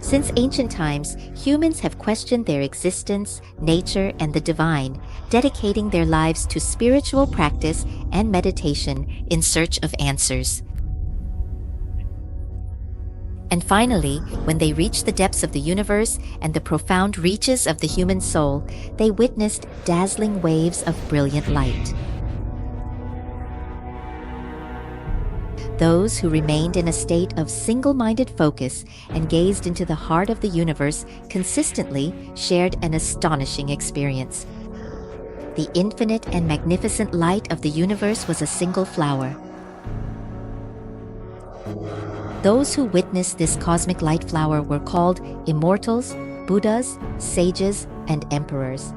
Since ancient times, humans have questioned their existence, nature, and the divine, dedicating their lives to spiritual practice and meditation in search of answers. And finally, when they reached the depths of the universe and the profound reaches of the human soul, they witnessed dazzling waves of brilliant light. Those who remained in a state of single-minded focus and gazed into the heart of the universe consistently shared an astonishing experience. The infinite and magnificent light of the universe was a single flower. Those who witnessed this cosmic light flower were called immortals, Buddhas, sages, and emperors.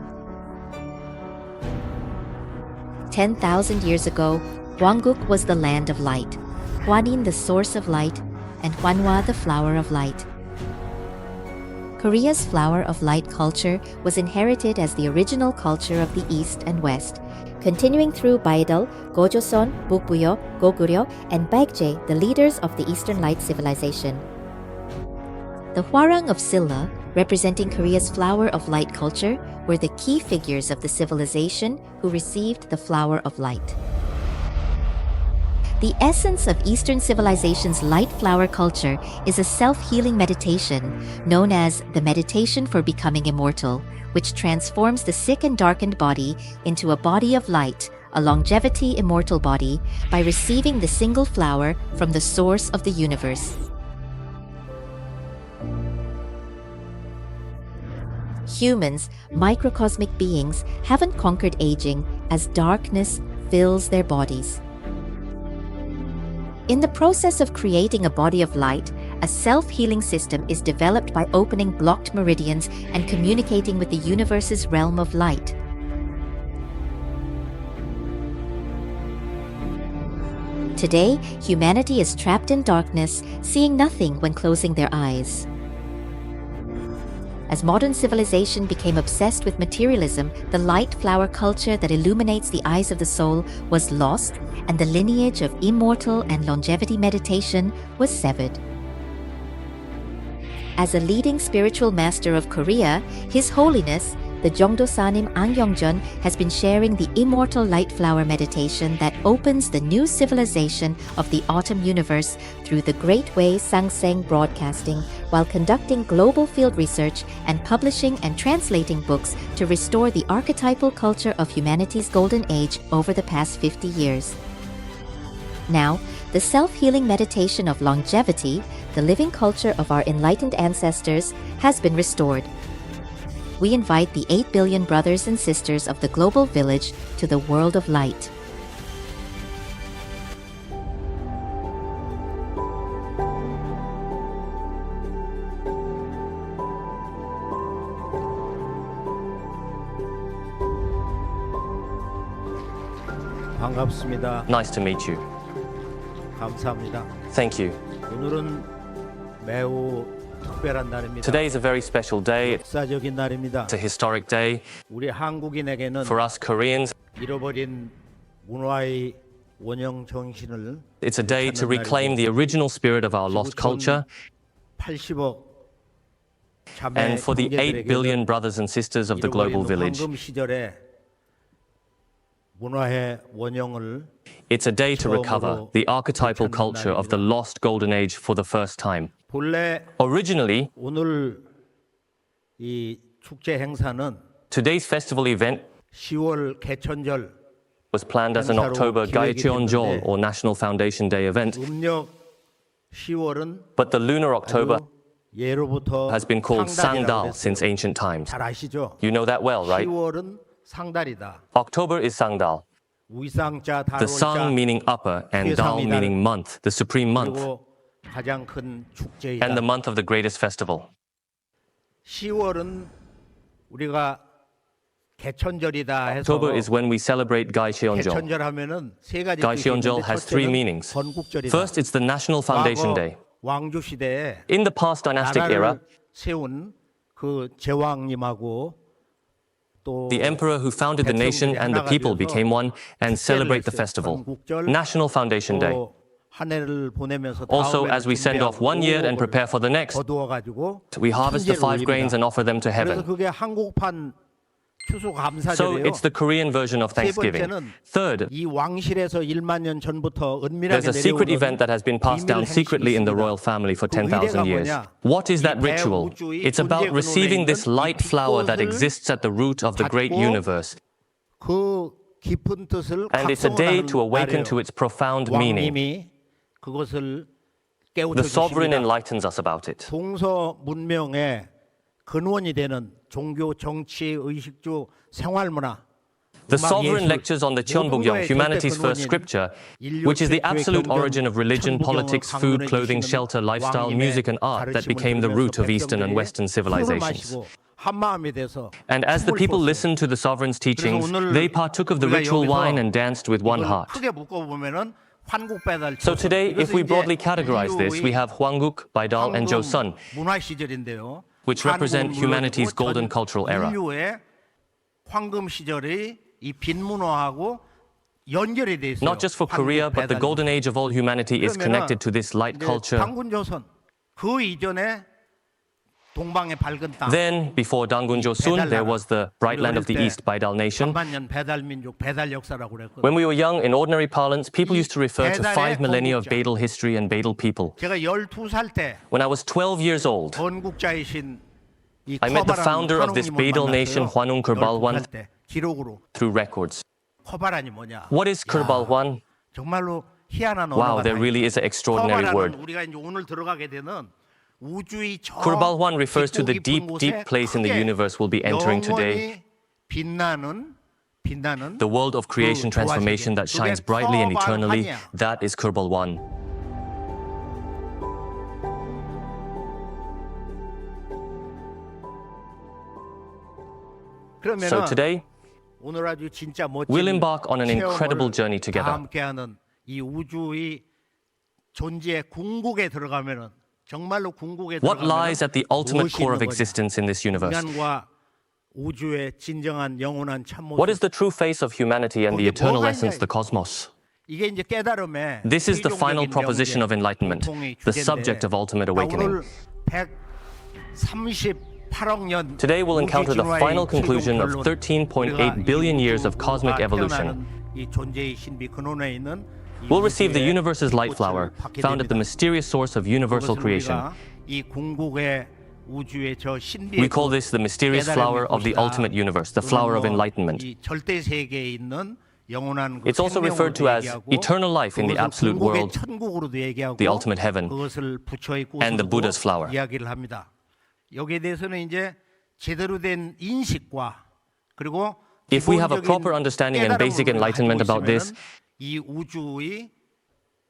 10,000 years ago, Hwanguk was the land of light, Hwanin the source of light, and Hwanhwa the flower of light. Korea's flower of light culture was inherited as the original culture of the East and West, continuing through Baidal, Gojoseon, Bukbuyo, Goguryeo, and Baekje, the leaders of the Eastern Light civilization. The Hwarang of Silla, representing Korea's flower of light culture, were the key figures of the civilization who received the flower of light. The essence of Eastern civilization's light flower culture is a self-healing meditation known as the meditation for becoming immortal, which transforms the sick and darkened body into a body of light, a longevity immortal body, by receiving the single flower from the source of the universe. Humans, microcosmic beings, haven't conquered aging as darkness fills their bodies. In the process of creating a body of light, a self-healing system is developed by opening blocked meridians and communicating with the universe's realm of light. Today, humanity is trapped in darkness, seeing nothing when closing their eyes. As modern civilization became obsessed with materialism, the light flower culture that illuminates the eyes of the soul was lost, and the lineage of immortal and longevity meditation was severed. As a leading spiritual master of Korea, His Holiness, the Jongdosanim Angyongjeon, has been sharing the immortal light flower meditation that opens the new civilization of the autumn universe through the Great Way Sangseng Broadcasting, while conducting global field research and publishing and translating books to restore the archetypal culture of humanity's golden age over the past 50 years. Now, the self-healing meditation of longevity, the living culture of our enlightened ancestors, has been restored. We invite the 8 billion brothers and sisters of the global village to the world of light. 반갑습니다. Nice to meet you. 감사합니다. Thank you. 오늘은 매우 특별한 날입니다. Today is a very special day. 역사적인 날입니다. It's a historic day 우리 한국인에게는 for us Koreans. 잃어버린 문화의 원형 정신을 It's a day to reclaim the original spirit of our lost culture, 80억 자매 and for the 8 billion brothers and sisters of the global village. 황금 시절의 문화의 원형을 It's a day to recover the archetypal culture of the lost golden age for the first time. 본래 Originally, 오늘 이 축제 행사는 today's festival event 10월 개천절 was planned as an October Gaecheonjol or National Foundation Day event, 음력 10월은 but the lunar October 예로부터 has been called 상달이라고 Sangdal since 했어요. ancient times. 잘 아시죠? You know that well, right? 10월은 상달이다. October is Sangdal. 위상자 The sang 달월자 meaning upper and dal meaning month, the supreme month, 그리고 가장 큰 축제이다. and the month of the greatest festival. 10월은 우리가 개천절이다 해서 October is when we celebrate Gaecheonjol. 개천절 하면은 세 가지 뜻이 Gaecheonjol 있는데 has three 첫째는 meanings. 건국절이다. First, it's the National Foundation Day. 왕조 시대에 In the past dynastic era, 나라를 세운 그 제왕님하고 또 the emperor who founded the nation and the people became one and celebrate the festival. National Foundation Day. 또 한 해를 보내면서 Also, 다음에를 as we send off one year and prepare for the next, 거두어가지고 we harvest the 5 grains and offer them to 그래서 heaven. 그게 한국판 So 추수감사절이에요. it's the Korean version of 세 Thanksgiving. 번째는 Third, 이 왕실에서 1만 년 전부터 there's 은밀하게 a secret event 내려오는 that has been passed down 비밀 secretly in the 행식이 royal 있습니다. family for 그 10,000 의례가 years. 뭐냐? What is that 이 ritual? 대우주의 It's about 존재 receiving 근원에 this 있는 light 이 flower that 빛꽃을 exists at the root of the great 받고 universe. 그 깊은 뜻을 And it's a day 각성하는 to awaken 날이에요. to its profound meaning. 왕님이 그것을 The sovereign 깨우쳐 주십니다. enlightens us about it. 동서 문명의 근원이 되는 종교, 정치, 의식주, 생활문화 The sovereign lectures on the Cheonbuk-yeong, humanity's first scripture, which is the absolute origin of religion, politics, food, clothing, shelter, lifestyle, music, and art that became the root of Eastern and Western civilizations. And as the people listened to the sovereign's teachings, they partook of the ritual wine and danced with one heart. So today, if we broadly categorize this, we have Hwanguk, Baidal, and Joseon, which represent humanity's golden cultural era. 황금 시절의 이 빈문화하고 연결이 돼 있어요. Not just for Korea, but the golden age of all humanity is connected to this light culture. 당군조선 그 이전에 동방의 밝은 땅. Then, before Dangun Joseon, there was the bright land of the East, Baidal nation. 3만 배달 민족, 배달 역사라고 그랬거든요. When we were young, in ordinary parlance, people used to refer to 5 millennia of Baidal history and Baidal people. 제가 12살 때 When I was 12 years old, 건국자이신 이 I met the 커바라는 founder of this 한웅님을 Baidal nation, 만났어요. Hwanung Kurbalwan, 12살 때 기록으로 through records. 커바란이 뭐냐? What is Kurbalwan? 정말로 희한한 Wow, 언어가 there 다 really is 있어요. an extraordinary 커바란은 word. 우리가 이제 오늘 들어가게 되는 우주의 저 Kurbalwan refers to the 깊고 deep, 깊은 deep 곳에 place in the 크게 universe we'll be entering today. 영원히 빛나는 The world of creation transformation that shines brightly and eternally, 커발환이야. that is Kurbalwan. 그러면은 So today, 오늘 아주 진짜 멋진 we'll embark on an incredible 체험을 journey 다 together. 함께하는 이 우주의 존재의 궁극에 들어가면은 정말로 궁극에 What 들어가면은 lies at the ultimate 무엇이 core of 있는 거냐? existence in this universe? 인간과 우주의 진정한 영원한 참모습. What is the true face of humanity and the 거기에 eternal 뭐가 essence, 있냐? the cosmos? 이게 이제 깨달음의 This is the final 최종적인 proposition of enlightenment, 공통의 the 주제인데, subject of ultimate 자, awakening. 오늘 138억 년 Today we'll encounter the final conclusion of 13.8 billion years of cosmic evolution. 이 존재의 신비 근원에 있는 이 We'll receive the 우주의 universe's light flower, 빛을 받게 found at the 됩니다. mysterious source of universal 그것을 creation. 우리가 이 궁극의 우주의 저 신비의 We call this the mysterious flower of the ultimate universe, the flower of enlightenment. 이 절대 세계에 있는 영원한 그 It's also referred to as 생명으로도 얘기하고 eternal life in the 그것을 absolute 궁극의 world, 천국으로도 얘기하고 the ultimate heaven, 그것을 부처의 and the Buddha's flower. 이야기를 합니다. 여기에 대해서는 이제 제대로 된 인식과 그리고 If we have a 기본적인 proper understanding and basic 깨달음을 enlightenment 가지고 about this, 있으면은 이 우주의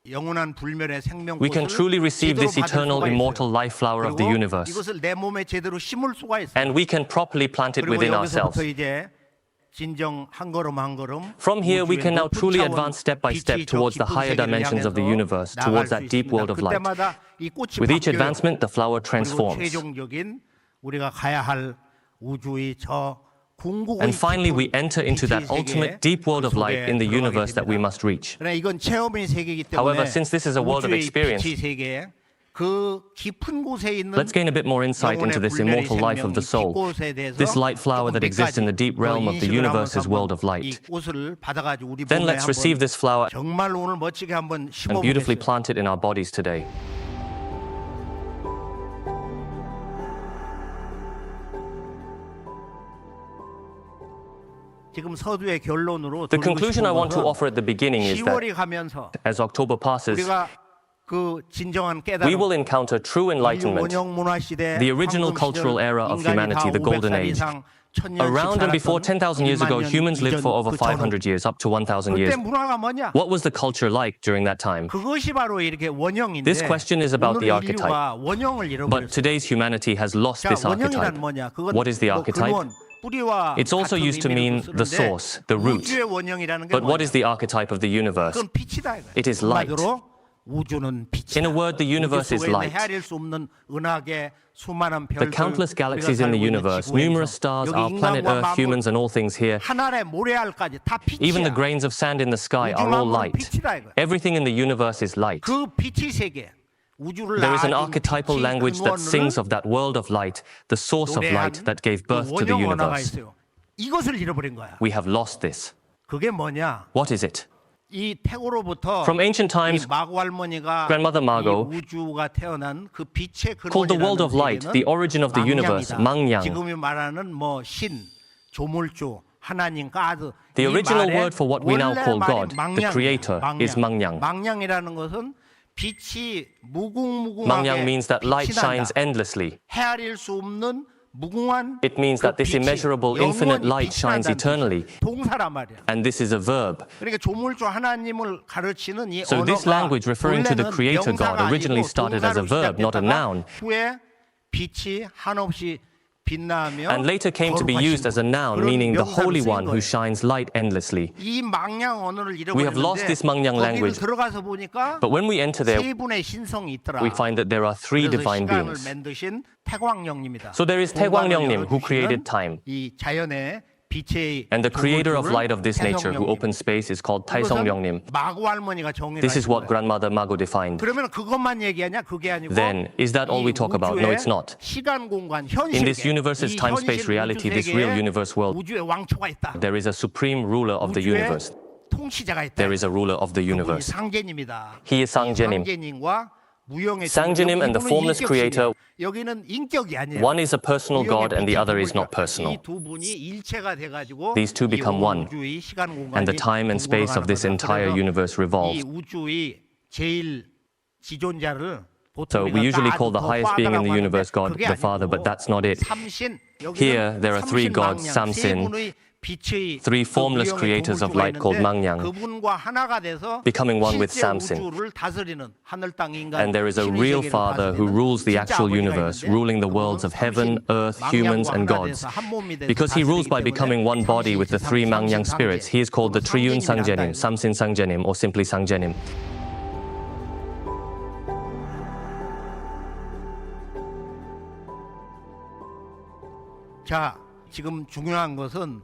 영원한 불멸의 생명꽃을 we can truly receive 제대로 this 받을 eternal, 수가 immortal 있어요. life flower of the 그리고 universe. 이것을 내 몸에 제대로 심을 수가 있어요. And we can properly plant it 그리고 within 여기서부터 ourselves. 이제 진정 한 걸음 한 걸음 From here, we 우주의 can now 높은 truly 차원, advance step by step 빛이 저 towards the 깊은 higher 세계를 dimensions of the 향해서 universe, 나아갈 towards 수 that deep 있습니다. world of light. 그때마다 이 꽃이 With each 바뀌어요. advancement, the flower 그리고 transforms. 최종적인 우리가 가야 할 우주의 저 궁극의 And finally, we 깊은 enter into that 빛의 ultimate 세계, deep world of 그 light in the 속에 universe that we 들어가게 must reach. 그러나 이건 체험의 세계이기 때문에 However, since this is a world of 우주의 experience, 빛의 세계 그 깊은 곳에 있는 Let's gain a bit more insight into this immortal life of the soul, this light flower that exists in the deep realm of the universe's world of light. Then Then let's receive this flower 정말로 오늘 멋지게 한번 and beautifully 심어보겠어요. plant it in our bodies today. 지금 서두의 결론으로 The 드리고 conclusion I 싶은 want to 것은 offer at the beginning is that 10월이 가면서 as October passes, 우리가 그 진정한 we 깨달음 will encounter true 인류 enlightenment. 원형 문화 시대 the original 황금 cultural 시절, era of 인간이 humanity, 다 the golden 500살 age. 이상, 1000년씩 Around and before 살았던 10,000 years ago, 1만 년 humans lived for 이전 over 그 전후. 500 years, up to 1,000 그때 years. 문화가 뭐냐? What was the culture like during that time? 그것이 바로 이렇게 원형인데 This question is about the 오늘 archetype. 인류가 원형을 But 잃어버렸어요. today's humanity has lost 자, this archetype. 원형이란 뭐냐? 그건 What is the 뭐 archetype? 근원, 뿌리와 It's also 같은 used to 의미로 mean the 쓰는데 source, the root. 우주의 원형이라는 게 But what 뭐냐? is the archetype of the universe? 그건 빛이다 이거야. It is light. 한마디로 우주는 빛이다. In a word, the universe is 우주 속에 있는 light. 헤아릴 수 없는 은하계 수많은 The 별들, countless galaxies 우리가 in the 살고 있는 universe, 지구에서 numerous stars, 여기 our planet 인간과 Earth, 만물, humans, and all things here, 하늘의 모래알까지 다 even the 빛이야. grains of sand in the sky 우주 are all 만물은 light. 빛이다 이거야. Everything in the universe is light. 그 빛의 세계, 우주를 There is an 낳아준 archetypal 빛의 language that 근원을 sings of that world of light, the source of light 노래한 that gave 그 birth to the 원형 언어가 universe. 있어요. 이것을 잃어버린 거야. We have lost this. 그게 뭐냐? What is it? 이 태고로부터 From ancient 이 times, 마고 할머니가 Grandmother Margot 이 우주가 태어난 그 빛의 called the world of light, 근원이라는 the origin of the universe, 망냥이다. 망냥. 지금이 말하는 뭐 신, 조물주, 하나님, 가드. The 이 original 말의 word for what we now 원래 call 말이 God, the 망냥이야. creator, is 망냥. 망냥이라는 것은 빛이 무궁무궁하게 망냥 means that light 빛이 shines 난다. endlessly. 헤아릴 수 없는 무궁한 It means 그 that this 빛이 immeasurable, infinite 영원히 light shines 빛이 난다는 eternally. 뜻이야. 동사란 말이야. And this is a verb. 그러니까 조물주 하나님을 가르치는 이 So this 언어가 language referring to the 원래는 creator God 명사가 originally 아니고 started as a 동사로 verb, not a 시작됐다가 noun. 후에 빛이 한없이 빛나며 And later came to be used as a noun, meaning the Holy One who shines light endlessly. 이 망냥 언어를 We have lost 잃어버렸는데 this 망냥 거기를 language. 들어가서 보니까 But when we enter there, 세 분의 신성이 있더라. we find that there are three 그래서 divine 시간을 beings. 만드신 태광령입니다. So there is 태광령님 who created time. 이 자연의 빛의 And the creator of light of this nature who 태성령님. opens space is called 이것은 타이성령님. 마고 할머니가 정의를 This is 하신 what 거예요. Grandmother Mago defined. 그러면 그것만 얘기하냐? 그게 아니고 Then, is that all we talk about? No, it's not. 시간 공간 현실 In this universe's time-space reality, this real universe world, 우주에 왕초가 있다. there is a supreme ruler of the 우주에 universe. 통치자가 있다. There is a ruler of the 그분이 universe. 상제님이다. He is Sangjenim. 상제님과 무형의 Sangjenim and the 이분은 formless 인격이에요. creator. 여기는 인격이 아니에요. One is a personal God and the other is not 이 personal. 두 분이 일체가 돼가지고 These two become 이 one. 우주의 시간 공간이 And the time and space of this 돌아가는 entire 거다. universe 그래서 이 revolves. 우주의 제일 지존자를 So we usually call the highest being in the universe God, the Father, but that's not it. Here, there are three gods, Samsin, three formless creators of light called Mangyang, becoming one with Samsin. And there is a real Father who rules the actual universe, ruling the worlds of heaven, earth, humans, and gods. Because he rules by becoming one body with the three Mangyang spirits, he is called the Triune Sangjenim, Samsin Sangjenim, or simply Sangjenim. 자, 지금 중요한 것은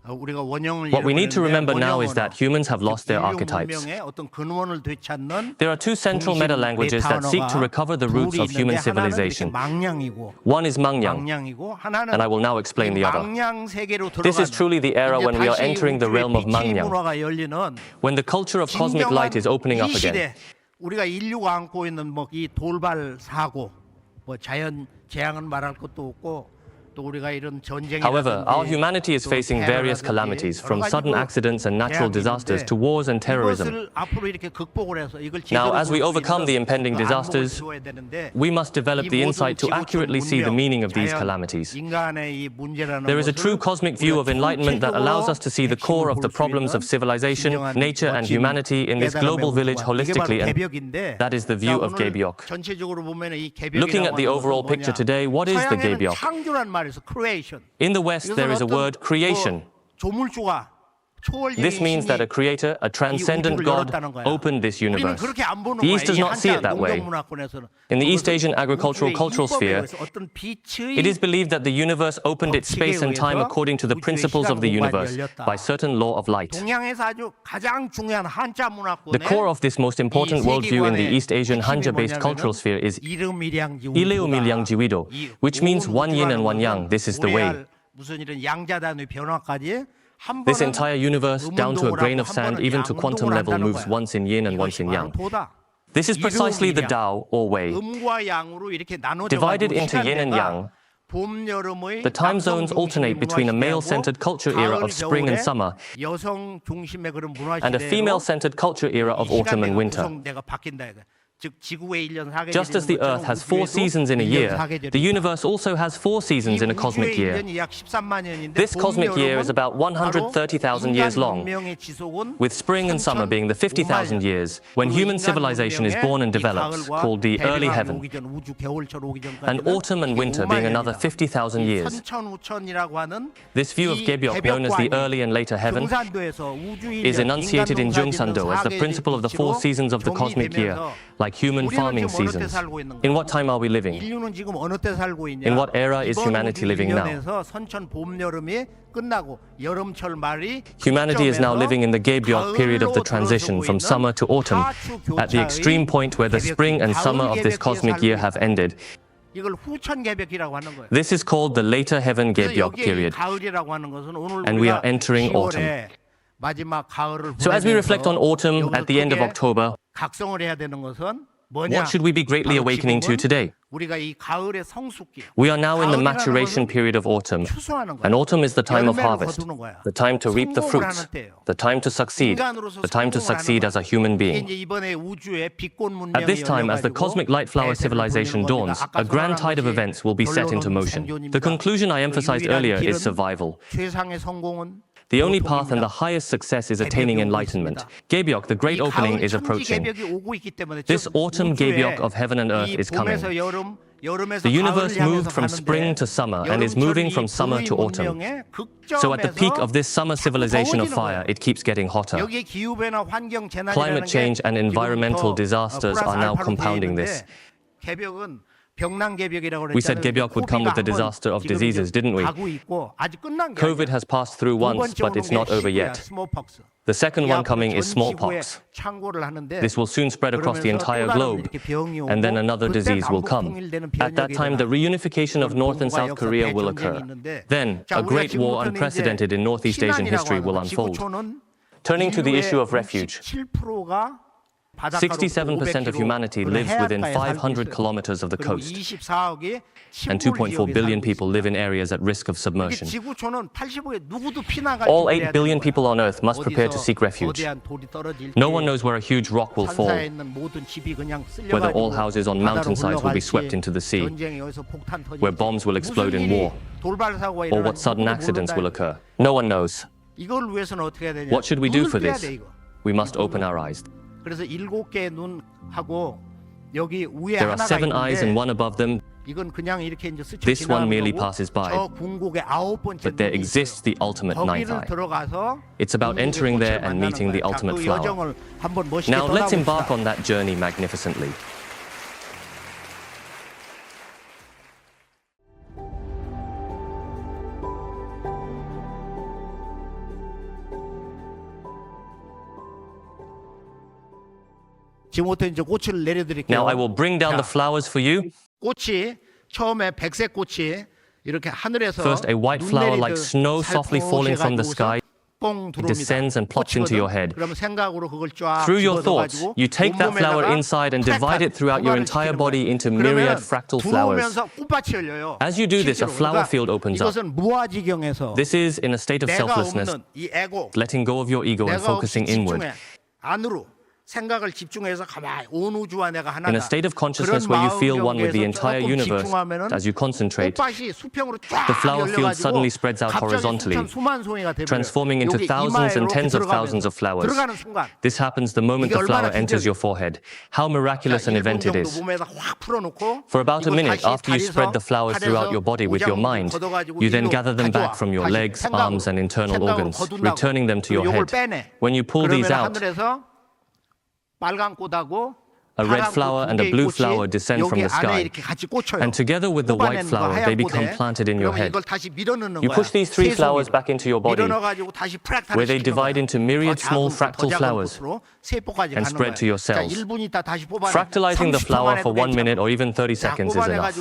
우리가 원형을 What we need to remember now is 원형언어, that humans have lost their 인류 archetypes. 문명의 어떤 근원을 되찾는 There are two central meta languages that seek to recover the roots of human civilization. 망냥이고, One is Mangyang, 망냥이고 하나는 and I will now explain the other. 망냥 세계로 This is 들어가는 truly the era 이제 when we are 다시 entering the 우주의 realm of 빛의 Mangyang, 문화가 열리는 when the culture of cosmic light is opening up 이 again. 시대 우리가 인류가 안고 있는 뭐 이 돌발 사고, 뭐 자연 재앙은 말할 것도 없고. However, our humanity is facing various calamities, from sudden accidents and natural disasters to wars and terrorism. Now, as we overcome the impending disasters, we must develop the insight to accurately see the meaning of these calamities. There is a true cosmic view of enlightenment that allows us to see the core of the problems of civilization, nature, and humanity in this global village holistically, and that is the view of Gebyok. Looking at the overall picture today, what is the Gebyok? In the West, there is a word creation. This means that a creator, a transcendent God, opened this universe. The East does not see it that way. In the East Asian agricultural cultural sphere, it is believed that the universe opened its space and time according to the principles of the universe by certain law of light. The core of this most important worldview in the East Asian Hanja-based cultural sphere is Ileumilyangjiwido, which means one yin and one yang. This is the way. This entire universe, down to a grain of sand, even to quantum level, moves once in yin and once in yang. This is precisely the Tao, or way. Divided into yin and yang, the time zones alternate between a male-centered culture era of spring and summer and a female-centered culture era of autumn and winter. Just as the Earth has 4 seasons in a year, the universe also has 4 seasons in a cosmic year. This cosmic year is about 130,000 years long, with spring and summer being the 50,000 years, when human civilization is born and develops, called the early heaven, and autumn and winter being another 50,000 years. This view of Gebyok, known as the early and later heaven, is enunciated in Jungsando as the principle of the 4 seasons of the cosmic year, like human farming seasons. In what time are we living? In what era is humanity living now? Humanity is now living in the Gebyok period of the transition from summer to autumn, at the extreme point where the spring and summer of this cosmic year have ended. This is called the later heaven Gebyok period, and we are entering autumn. So as we reflect on autumn at the end of October, what should we be greatly awakening to today? We are now in the maturation period of autumn, and autumn is the time of harvest, the time to reap the fruits, the time to succeed, the time to succeed as a human being. At this time, as the cosmic light flower civilization dawns, a grand tide of events will be set into motion. The conclusion I emphasized earlier is survival. The only path and the highest success is attaining enlightenment. Gebyok, the great opening, is approaching. This autumn Gebyok of heaven and earth is coming. The universe moved from spring to summer and is moving from summer to autumn. So at the peak of this summer civilization of fire, it keeps getting hotter. Climate change and environmental disasters are now compounding this. We said Gebyok would come with the disaster of diseases, didn't we? COVID has passed through once, but it's not over yet. The second one coming is smallpox. This will soon spread across the entire globe, and then another disease will come. At that time, the reunification of North and South Korea will occur. Then, a great war unprecedented in Northeast Asian history will unfold. Turning to the issue of refuge, 67% of humanity lives within 500 kilometers of the coast, and 2.4 billion people live in areas at risk of submersion. All 8 billion people on Earth must prepare to seek refuge. No one knows where a huge rock will fall, whether all houses on mountainsides will be swept into the sea, where bombs will explode in war, or what sudden accidents will occur. No one knows. What should we do for this? We must open our eyes. There are 7 eyes and 1 above them. This one merely passes by. But there exists the ultimate 9th eye. It's about entering there and meeting the ultimate flower. Now let's embark on that journey magnificently. Now I will bring down the flowers for you. First, a white flower like snow softly falling from the sky. It descends and plops into your head. Through your thoughts, you take that flower inside and divide it throughout your entire body into myriad fractal flowers. As you do this, a flower field opens up. This is in a state of selflessness, letting go of your ego and focusing inward. In a state of consciousness where you feel one with the entire universe, as you concentrate, the flower field suddenly spreads out horizontally, transforming into thousands and tens of thousands of flowers. This happens the moment the flower enters your forehead. How miraculous an event it is. For about a minute after you spread the flowers throughout your body with your mind, you then gather them back from your legs, arms, and internal organs, returning them to your head. When you pull these out, a red flower and a blue flower descend from the sky, and together with the white flower, they become planted in your head. You push these 3 flowers back into your body, where they divide into myriad small fractal flowers and spread to your cells. Fractalizing the flower for 1 minute or even 30 seconds is enough.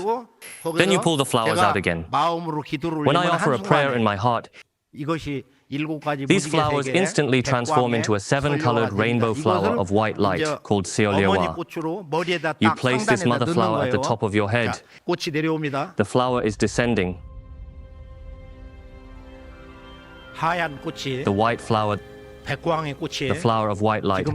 Then you pull the flowers out again. When I offer a prayer in my heart, these flowers instantly transform into a 7-colored rainbow flower of white light called Seolyewa. You place this mother flower at the top of your head. The flower is descending. The white flower, the flower of white light,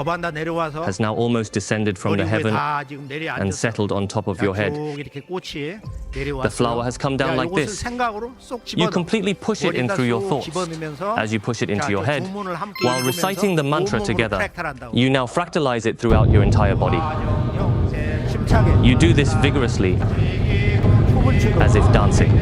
거반다 내려와서 has now almost descended from the 머리 위에 heaven 다 지금 내려앉았어. and settled on top of your head. 쭉 이렇게 꽃이 내려왔어. The flower has come down like 이것을 this. 생각으로 쏙 You 집어넣어. completely push it in 머리에다 through your 쏙 thoughts. 집어넣으면서 As you push it into 자, your 저 head, 주문을 함께 while 읽으면서 reciting the mantra 온몸으로 together, 프랙탈한다고. you now fractalize it throughout your entire body. 힘차게 You do this vigorously, 춤을 추고 as if dancing.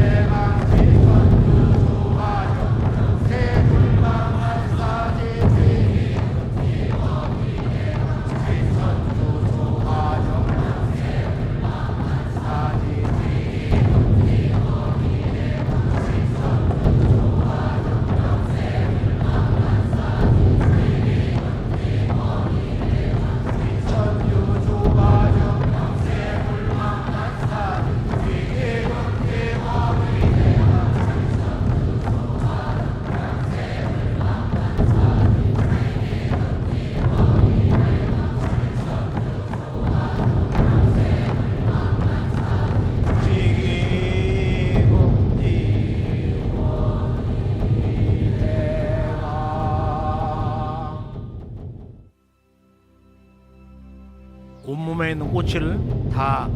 온몸에 있는 꽃을 다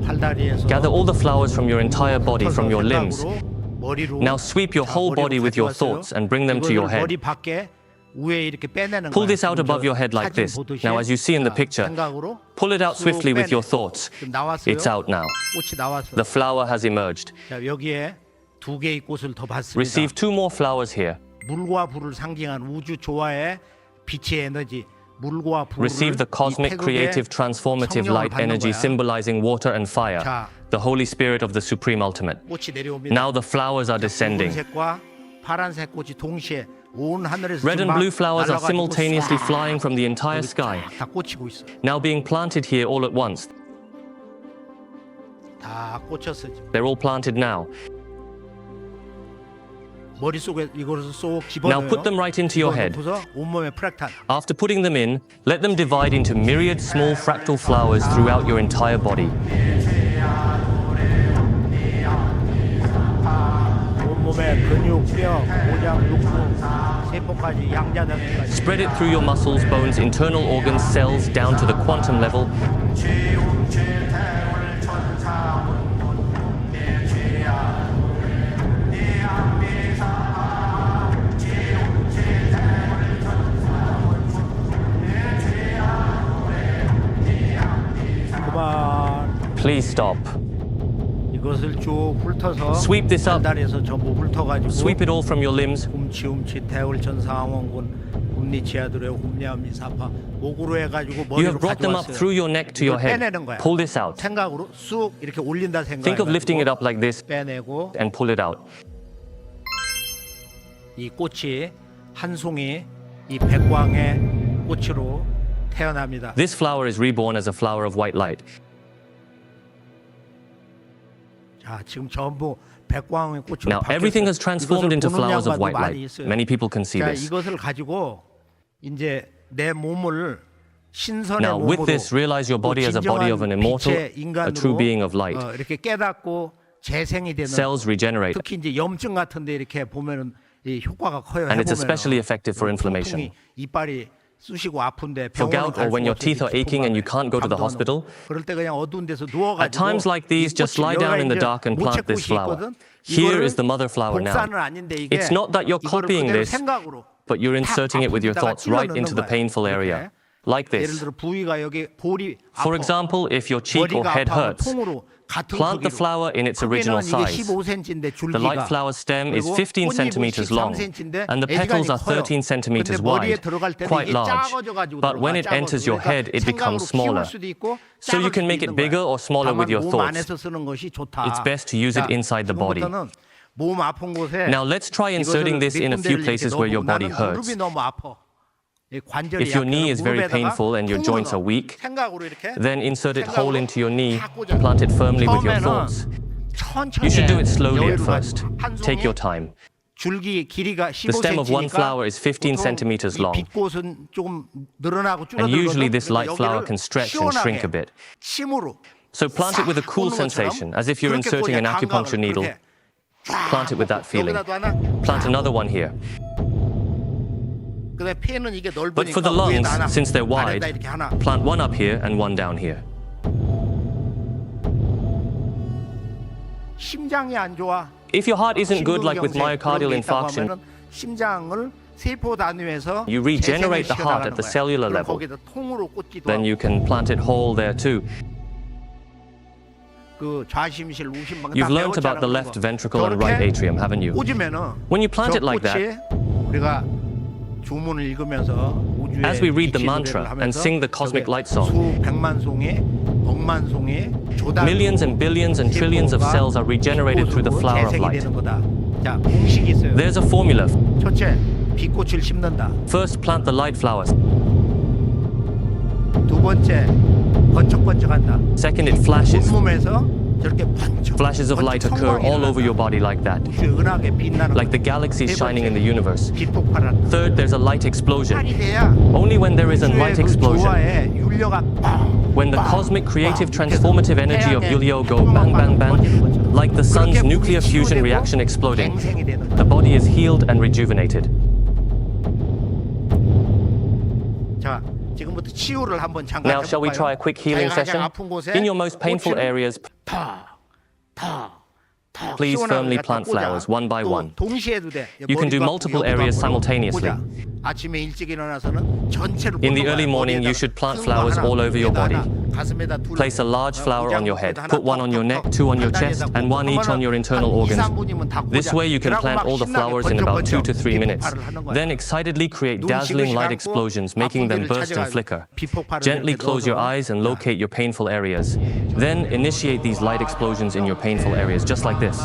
팔다리에서 Gather all the flowers from your entire body, from your limbs. 생각으로 머리로 Now sweep your 자, whole 머리로 body with your 가져왔어요. thoughts and bring them to your 이거를 head. 머리 밖에 위에 이렇게 빼내는 Pull 거야. this out 지금 above 저 your head like 사진 this. 보듯이. Now, as you see in the 자, picture, 생각으로 pull it out 쑥 swiftly with 빼내. your thoughts. 지금 나왔어요. It's out now. 꽃이 나왔어. The flower has emerged. 자, 여기에 두 개의 꽃을 더 봤습니다. Receive 2 more flowers here. 물과 불을 상징한 우주 조화의 빛의 에너지. 물과 불을 Receive the cosmic, creative, transformative light energy symbolizing water and fire, the Holy Spirit of the Supreme Ultimate. 꽃이 내려옵니다. Now the flowers are descending. 붉은색과 파란색 꽃이 동시에 온 하늘에서 Red and 막 blue flowers are 날아가지고 simultaneously 싹 flying from the entire sky, 다 꽂히고 있어. now being planted here all at once. 다 꽂혔어. 지금. They're all planted now. 머릿속에 이거를 쏙 Now 집어넣어요. put them right into your head. 집어넣고서 온몸에 프랙탈. After putting them in, let them divide into myriad small fractal flowers throughout your entire body. 온몸에 근육, 뼈, 모장, 육부, 세포까지 양자장까지. Spread it through your muscles, bones, internal organs, cells, down to the quantum level. 그만. Please stop. 이것을 쭉 훑어서 Sweep this up. 달에서 전부 훑어가지고 Sweep it all from your limbs. 훔치 태울 전상원군 훔니치아드레 훔냐미사파 목으로 해가지고 You 머리로 have brought them up 가져왔어요. through your neck to your 이걸 head. 빼내는 거야. Pull this out. 생각으로 쑥 이렇게 올린다 생각. Think of lifting it up like this 빼내고 and pull it out. 이 꽃이 한 송이 이 백광의 꽃으로 태어납니다. This flower is reborn as a flower of white light. 자, 지금 전부 백광의 꽃으로 Now 바뀌었어요. everything has transformed 이것을 into 보는 flowers of 양반도 white 많이 light. 있어요. Many people can see 자, this. 이것을 가지고 이제 내 몸을 신선의 Now with 몸으로 this, realize your body as a body of an immortal, a true being of light. 이렇게 깨닫고 재생이 되는 Cells regenerate, 특히 이제 염증 같은데 이렇게 보면은 이 효과가 커요. and it's 해보면은. especially effective for inflammation. 통풍이 이빨이 쑤시고 아픈데 For 병원을 gout or when your teeth are aching and you can't go to the hospital, 그럴 때 그냥 어두운 데서 누워가지고 at times like these, just lie down in the dark and plant this flower. Here is the mother flower now. 복사는 아닌데 이게 It's not that you're 이거를 copying 그대로 this, 생각으로 but you're inserting it with your 아픈 thoughts 데다가 right 찔러 into the 넣는 painful 거야. area, 이렇게. like 예를 this. 들어 부위가 여기 볼이 For 아파. example, if your cheek or 머리가 head 아파하면 hurts, 통으로 같은 plant the 크기로. flower in its original 크기는 이게 size. 15cm인데 줄기가 The light flower stem is 그리고 15 꽃잎은 centimeters long, 13cm인데 and the petals are 13 centimeters 근데 머리에 wide, 들어갈 때는 quite 이게 large. 작아져가지고 But when it 들어가, enters 작아져. your head, it 그러니까 becomes 생각으로 smaller. 키울 수도 있고 So you 작을 can 수도 make it 있는 bigger 거야. or smaller with your 다만 몸 thoughts. 안에서 쓰는 것이 좋다. It's best to use it inside the body. 지금부터는 몸 아픈 곳에 Now let's try inserting this in a few places where your body 나는 hurts. 무릎이 너무 아파. 이 관절이 If your knee 약해서 is very 무릎에다가 painful and your 통으로 joints are 넣어. weak, 생각으로 이렇게 then insert it whole into your knee, 다 꽂아. plant it firmly with your 처음에는 thoughts. 천천히 You should do it slowly at 여유를 first. 가지고. 한 Take 송이 your time. 줄기 길이가 The stem of one 15cm니까 flower is 15 centimeters long. 빛꽃은 조금 늘어나고 And usually 줄어들거든. this light flower can stretch and shrink a bit. 침으로 So plant it with a cool sensation, as if you're inserting an acupuncture needle. Plant it with that feeling. 여기다도 하나. Plant another one here. 그다음에 폐는 이게 But for 넓으니까 the lungs, 위에다 하나, since they're wide, 아래에다 이렇게 하나. plant one up here and one down here. 심장이 안 좋아. If your heart isn't good, like with 심근경색 myocardial 그런 게 있다고 infarction, 하면은 심장을 세포 단위에서 you regenerate the heart at the cellular 그럼 level. 거기다 통으로 꽂기도 then 하고. you can plant it whole there too. 그 좌심실, 우심방 You've learnt about the left ventricle and right atrium, haven't you? 꽂으면은 When you plant 저 it like that, 꽃이 우리가 주문을 읽으면서 우주의 as we read the 빛이 mantra 노래를 and 하면서 sing the cosmic light song, 수백만 송의, 억만 송의 조단 millions and billions and trillions of cells are regenerated through the flower of light. 되는 거다. 자, 공식이 있어요. There's a formula. 첫째, 빛꽃을 심는다. First, plant the light flowers. 두 번째, 번쩍번쩍한다. Second, it flashes. 온몸에서 저렇게 번쩍. Flashes of light occur all over your body like that, 우주의 은하계 빛나는 like the 거다. galaxies 세 shining in the 번째, universe. 빛 폭발한다. Third, there's a light explosion. 폭발이 돼야 Only when there is a light 우주의 그 explosion, 조화에 윤려가 빵, when the 빵, cosmic creative 빵 transformative energy of 태양의 Yulio go bang bang bang, like the sun's 그렇게 nuclear 몸이 fusion 치유되고 reaction exploding, 갱생이 되는 the body is healed and rejuvenated. 자, 지금부터 치유를 한번 잠깐 Now, shall we try a quick healing 가장 session? 아픈 곳에 In your most painful 꽃을 areas, 다 Please 시원하게 firmly 갖다 plant 꽂아. flowers one by 또 one. 동시에 해도 돼. You can do 머리도 multiple 아프고 areas 여기도 아프고 simultaneously. 꽂아. 아침에 일찍 일어나서는 전체를 In the 꽂는 early 거야. morning, you 머리에다가 should plant 큰 거 flowers 하나, all over your 목에다 body. 하나, 가슴에다 둘, Place a large flower on your head. 하나, Put one on your neck, 턱, two on your 턱, chest, 다리에다 and one each on your internal 한 2, organs. 3분이면 다 꽂아. This way you can 그러고 plant 막 all the 신나게 flowers in about 2 to 3 빛 minutes. 폭발을 하는 거야. Then excitedly create 눈 dazzling light 감고 explosions, 아픈 making them 데를 burst and 찾아가지고 flicker. 빛 폭발을 Gently 이렇게 close your 넣어서 eyes and locate your painful areas. Then initiate these light explosions in your painful areas, just like this.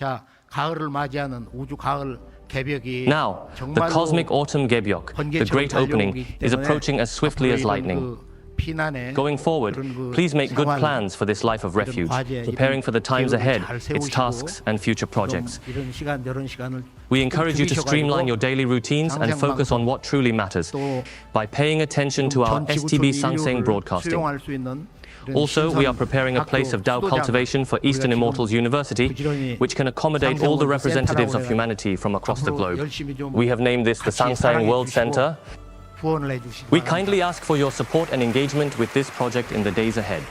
자, 가을을 맞이하는 우주 가을 개벽이 Now, the cosmic autumn Gebyok, the great opening, is approaching as swiftly as lightning. Going forward, please make good plans for this life of refuge, preparing for the times ahead, its tasks and future projects. We encourage you to streamline your daily routines and focus on what truly matters by paying attention to our STB Sangseng broadcasting. Also, we are preparing a place of Tao cultivation for Eastern Immortals University, which can accommodate all the representatives of humanity from across the globe. We have named this the Sangseng World Center. We kindly ask for your support and engagement with this project in the days ahead.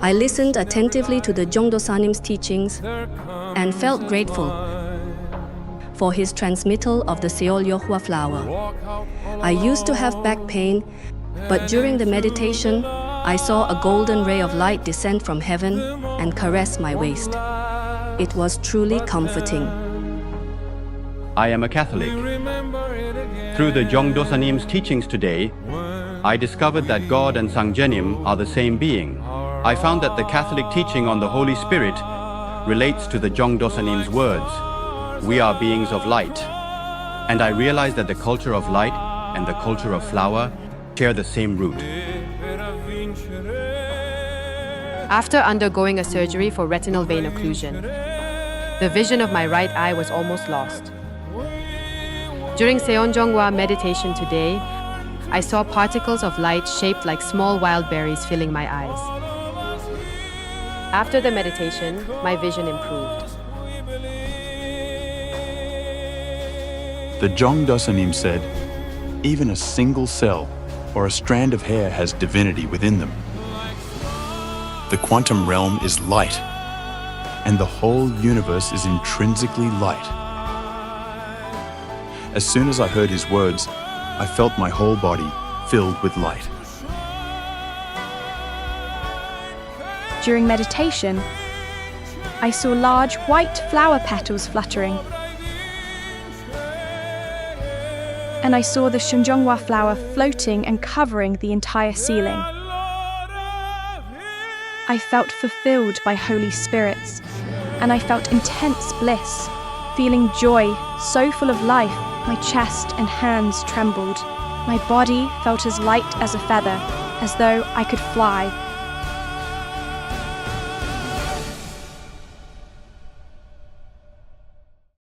I listened attentively to the Jongdo Sanim's teachings and felt grateful for his transmittal of the Seol Yohwa flower. I used to have back pain, but during the meditation, I saw a golden ray of light descend from heaven and caress my waist. It was truly comforting. I am a Catholic. Through the Jongdo Sanim's teachings today, I discovered that God and Sangjenim are the same being. I found that the Catholic teaching on the Holy Spirit relates to the Jongdo Sanim's words, "We are beings of light." And I realized that the culture of light and the culture of flower share the same root. After undergoing a surgery for retinal vein occlusion, the vision of my right eye was almost lost. During Seonjongwa meditation today, I saw particles of light shaped like small wild berries filling my eyes. After the meditation, my vision improved. The Jongdo Sanim said, even a single cell or a strand of hair has divinity within them. The quantum realm is light, and the whole universe is intrinsically light. As soon as I heard his words, I felt my whole body filled with light. During meditation, I saw large white flower petals fluttering. And I saw the Shunjongwa flower floating and covering the entire ceiling. I felt fulfilled by Holy Spirits, and I felt intense bliss, feeling joy so full of life, my chest and hands trembled. My body felt as light as a feather, as though I could fly.